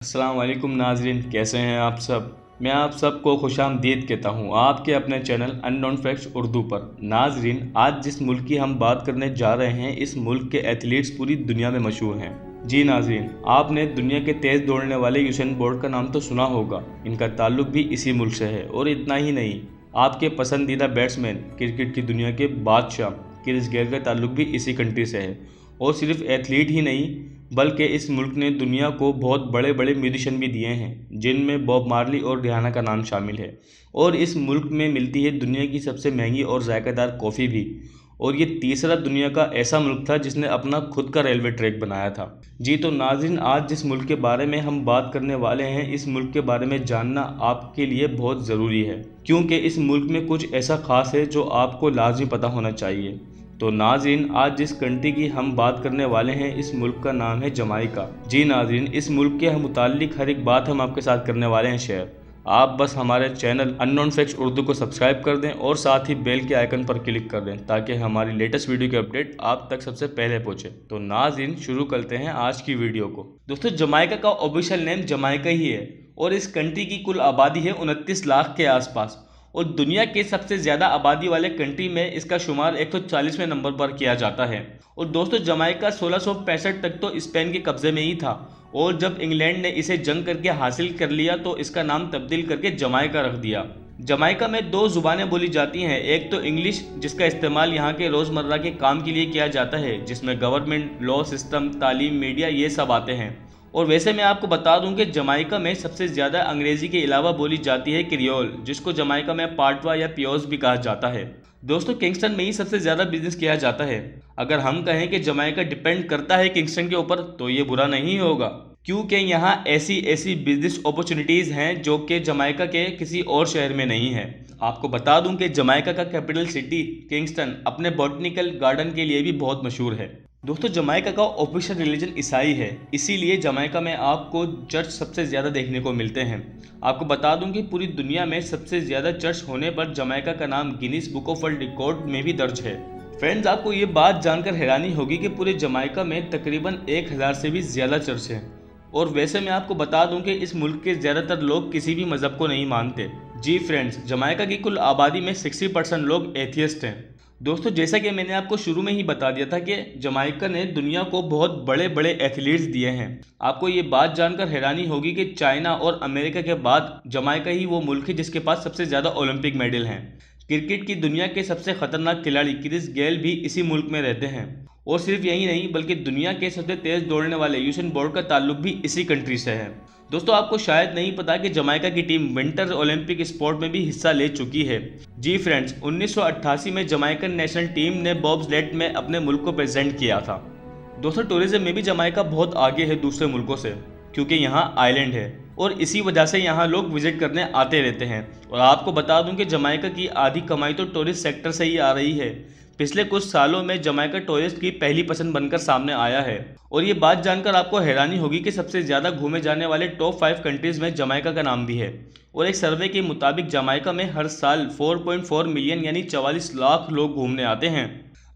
अस्सलाम वालेकुम नाजरीन, कैसे हैं आप सब। मैं आप सबको खुशामदीद कहता हूं आपके अपने चैनल अननोन फैक्ट्स उर्दू पर। नाजरीन, आज जिस मुल्क की हम बात करने जा रहे हैं, इस मुल्क के एथलीट्स पूरी दुनिया में मशहूर हैं। जी नाजरीन, आपने दुनिया के तेज़ दौड़ने वाले यूसेन बोल्ट का नाम तो सुना होगा। इनका ताल्लुक भी इसी मुल्क से है। और इतना ही नहीं, आपके पसंदीदा बैट्समैन, क्रिकेट की दुनिया के बादशाह क्रिस गेल का ताल्लुक भी इसी कंट्री से है। और सिर्फ एथलीट ही नहीं, बल्कि इस मुल्क ने दुनिया को बहुत बड़े बड़े म्यूजिशियन भी दिए हैं, जिनमें बॉब मार्ली और रिहाना का नाम शामिल है। और इस मुल्क में मिलती है दुनिया की सबसे महंगी और जायकेदार कॉफ़ी भी। और ये तीसरा दुनिया का ऐसा मुल्क था जिसने अपना खुद का रेलवे ट्रैक बनाया था। जी तो नाज़रीन, आज जिस मुल्क के बारे में हम बात करने वाले हैं, इस मुल्क के बारे में जानना आपके लिए बहुत ज़रूरी है, क्योंकि इस मुल्क में कुछ ऐसा ख़ास है जो आपको लाजमी पता होना चाहिए। तो नाज़रीन, आज जिस कंट्री की हम बात करने वाले हैं, इस मुल्क का नाम है जमाइका। जी नाज़रीन, इस मुल्क के मुताल्लिक हर एक बात हम आपके साथ करने वाले हैं शेयर। आप बस हमारे चैनल अननोन फैक्ट्स उर्दू को सब्सक्राइब कर दें और साथ ही बेल के आइकन पर क्लिक कर दें, ताकि हमारी लेटेस्ट वीडियो की अपडेट आप तक सबसे पहले पहुंचे। तो नाज़रीन, शुरू करते हैं आज की वीडियो को। दोस्तों, जमाइका का ऑफिशियल नेम जमाइका ही है और इस कंट्री की कुल आबादी है 29 लाख के आसपास। और दुनिया के सबसे ज़्यादा आबादी वाले कंट्री में इसका शुमार 140वें नंबर पर किया जाता है। और दोस्तों, जमाइका 1665 तक तो स्पेन के कब्ज़े में ही था, और जब इंग्लैंड ने इसे जंग करके हासिल कर लिया तो इसका नाम तब्दील करके जमाइका रख दिया। जमाइका में दो ज़ुबानें बोली जाती हैं, एक तो इंग्लिश, जिसका इस्तेमाल यहाँ के रोज़मर्रा के काम के लिए किया जाता है, जिसमें गवर्नमेंट, लॉ सिस्टम, तालीम, मीडिया ये सब आते हैं। और वैसे मैं आपको बता दूं कि जमाइका में सबसे ज़्यादा अंग्रेज़ी के अलावा बोली जाती है क्रियोल, जिसको जमाइका में पाटवा या पियोज भी कहा जाता है। दोस्तों, किंगस्टन में ही सबसे ज़्यादा बिजनेस किया जाता है। अगर हम कहें कि जमाइका डिपेंड करता है किंगस्टन के ऊपर, तो ये बुरा नहीं होगा, क्योंकि यहाँ ऐसी ऐसी बिजनेस अपॉर्चुनिटीज़ हैं जो कि जमाइका के किसी और शहर में नहीं है। आपको बता दूं कि जमाइका का कैपिटल सिटी किंगस्टन अपने बॉटनिकल गार्डन के लिए भी बहुत मशहूर है। दोस्तों, जमाइका का ऑफिशियल रिलीजन ईसाई है, इसीलिए जमाइका में आपको चर्च सबसे ज़्यादा देखने को मिलते हैं। आपको बता दूं कि पूरी दुनिया में सबसे ज़्यादा चर्च होने पर जमाइका का नाम Guinness book of world record में भी दर्ज है। फ्रेंड्स, आपको ये बात जानकर हैरानी होगी कि पूरे जमाइका में तकरीबन 1000 से भी ज़्यादा चर्च हैं। और वैसे मैं आपको बता दूं कि इस मुल्क के ज़्यादातर लोग किसी भी मज़हब को नहीं मानते। जी फ्रेंड्स, जमाइका की कुल आबादी में 60% लोग एथियस्ट हैं। दोस्तों, जैसा कि मैंने आपको शुरू में ही बता दिया था कि जमाइका ने दुनिया को बहुत बड़े बड़े एथलीट्स दिए हैं। आपको ये बात जानकर हैरानी होगी कि चाइना और अमेरिका के बाद जमाइका ही वो मुल्क है जिसके पास सबसे ज़्यादा ओलंपिक मेडल हैं। क्रिकेट की दुनिया के सबसे खतरनाक खिलाड़ी क्रिस गेल भी इसी मुल्क में रहते हैं। और सिर्फ यही नहीं, बल्कि दुनिया के सबसे तेज़ दौड़ने वाले यूसेन बोल्ट का ताल्लुक भी इसी कंट्री से है। दोस्तों, आपको शायद नहीं पता कि जमाइका की टीम विंटर ओलंपिक स्पोर्ट में भी हिस्सा ले चुकी है। जी फ्रेंड्स, 1988 में जमाइकन नेशनल टीम ने बॉब्सलेट में अपने मुल्क को प्रेजेंट किया था। दोस्तों, टूरिज्म में भी जमाइका बहुत आगे है दूसरे मुल्कों से, क्योंकि यहाँ आइलैंड है और इसी वजह से यहाँ लोग विजिट करने आते रहते हैं। और आपको बता दूं कि जमाइका की आधी कमाई तो टूरिस्ट सेक्टर से ही आ रही है। पिछले कुछ सालों में जमाइका टूरिस्ट की पहली पसंद बनकर सामने आया है। और ये बात जानकर आपको हैरानी होगी कि सबसे ज़्यादा घूमे जाने वाले टॉप 5 कंट्रीज़ में जमाइका का नाम भी है। और एक सर्वे के मुताबिक जमाइका में हर साल 4.4 मिलियन यानी 44 लाख लोग घूमने आते हैं।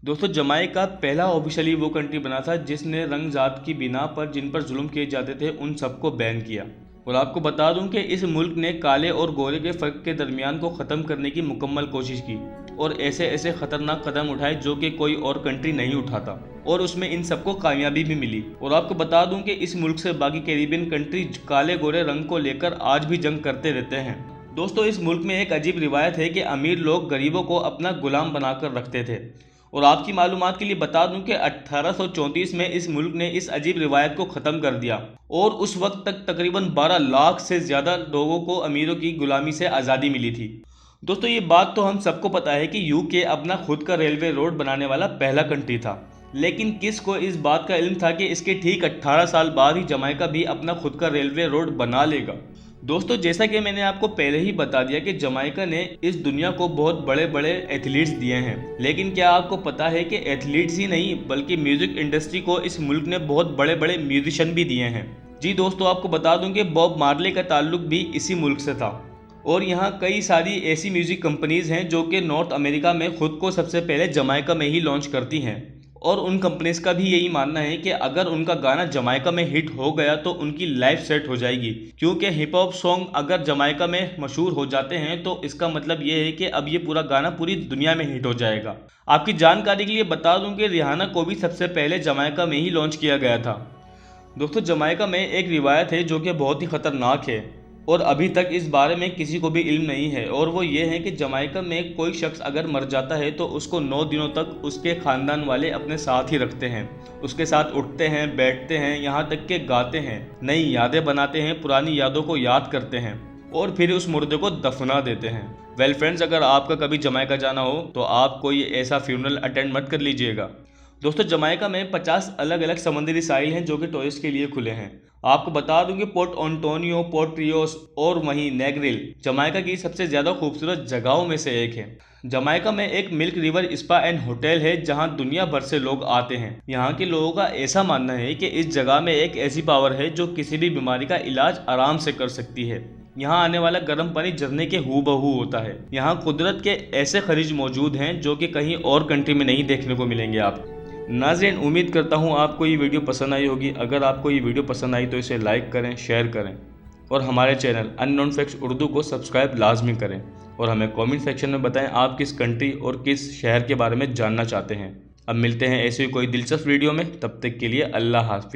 दोस्तों, जमाइका पहला ऑफिशियली वो कंट्री बना था जिसने रंग जात की बिना पर जिन पर जुल्म किए जाते थे उन सबको बैन किया। और आपको बता दूं कि इस मुल्क ने काले और गोरे के फ़र्क के दरमियान को ख़त्म करने की मुकम्मल कोशिश की और ऐसे ऐसे ख़तरनाक कदम उठाए जो कि कोई और कंट्री नहीं उठाता, और उसमें इन सबको कामयाबी भी मिली। और आपको बता दूं कि इस मुल्क से बाकी कैरिबियन कंट्री काले गोरे रंग को लेकर आज भी जंग करते रहते हैं। दोस्तों, इस मुल्क में एक अजीब रिवायत है कि अमीर लोग गरीबों को अपना गुलाम बनाकर रखते थे। और आपकी मालूमात के लिए बता दूं कि 1834 में इस मुल्क ने इस अजीब रिवायत को ख़त्म कर दिया और उस वक्त तक तकरीबन 12 लाख से ज़्यादा लोगों को अमीरों की गुलामी से आज़ादी मिली थी। दोस्तों, ये बात तो हम सबको पता है कि यूके अपना खुद का रेलवे रोड बनाने वाला पहला कंट्री था, लेकिन किस को इस बात का इल्म था कि इसके ठीक 18 साल बाद ही जमाइका भी अपना खुद का रेलवे रोड बना लेगा। दोस्तों, जैसा कि मैंने आपको पहले ही बता दिया कि जमाइका ने इस दुनिया को बहुत बड़े बड़े एथलीट्स दिए हैं, लेकिन क्या आपको पता है कि एथलीट्स ही नहीं बल्कि म्यूज़िक इंडस्ट्री को इस मुल्क ने बहुत बड़े बड़े म्यूजिशियन भी दिए हैं। जी दोस्तों, आपको बता दूं कि बॉब मार्ले का ताल्लुक भी इसी मुल्क से था। और यहाँ कई सारी ऐसी म्यूज़िक कंपनीज़ हैं जो कि नॉर्थ अमेरिका में ख़ुद को सबसे पहले जमाइका में ही लॉन्च करती हैं। और उन कंपनीज का भी यही मानना है कि अगर उनका गाना जमाइका में हिट हो गया तो उनकी लाइफ सेट हो जाएगी, क्योंकि हिप हॉप सॉन्ग अगर जमाइका में मशहूर हो जाते हैं तो इसका मतलब ये है कि अब ये पूरा गाना पूरी दुनिया में हिट हो जाएगा। आपकी जानकारी के लिए बता दूं कि रिहाना को भी सबसे पहले जमाइका में ही लॉन्च किया गया था। दोस्तों, जमाइका में एक रिवायत है जो कि बहुत ही खतरनाक है और अभी तक इस बारे में किसी को भी इल्म नहीं है, और वो ये है कि जमाइका में कोई शख्स अगर मर जाता है तो उसको 9 दिनों तक उसके ख़ानदान वाले अपने साथ ही रखते हैं, उसके साथ उठते हैं, बैठते हैं, यहाँ तक के गाते हैं, नई यादें बनाते हैं, पुरानी यादों को याद करते हैं और फिर उस मुर्दे को दफना देते हैं। वेल फ्रेंड्स, अगर आपका कभी जमाइका जाना हो तो आप कोई ऐसा फ्यूनरल अटेंड मत कर लीजिएगा। दोस्तों, जमाइका में 50 अलग अलग समुद्री साहिल हैं जो कि टूरिस्ट के लिए खुले हैं। आपको बता दूं कि पोर्ट एंटोनियो, पोर्ट रियोस और वहीं नेग्रिल जमाइका की सबसे ज़्यादा खूबसूरत जगहों में से एक है। जमाइका में एक milk river spa and hotel है जहां दुनिया भर से लोग आते हैं। यहां के लोगों का ऐसा मानना है कि इस जगह में एक ऐसी पावर है जो किसी भी बीमारी का इलाज आराम से कर सकती है। यहाँ आने वाला गर्म पानी झरने के हूबहू होता है। यहाँ कुदरत के ऐसे खनिज मौजूद हैं जो कि कहीं और कंट्री में नहीं देखने को मिलेंगे आप। नाज़रीन, उम्मीद करता हूँ आपको ये वीडियो पसंद आई होगी। अगर आपको ये वीडियो पसंद आई तो इसे लाइक करें, शेयर करें और हमारे चैनल अननोन फैक्ट्स उर्दू को सब्सक्राइब लाजमी करें और हमें कमेंट सेक्शन में बताएं आप किस कंट्री और किस शहर के बारे में जानना चाहते हैं। अब मिलते हैं ऐसे ही कोई दिलचस्प वीडियो में, तब तक के लिए अल्लाह हाफिज़।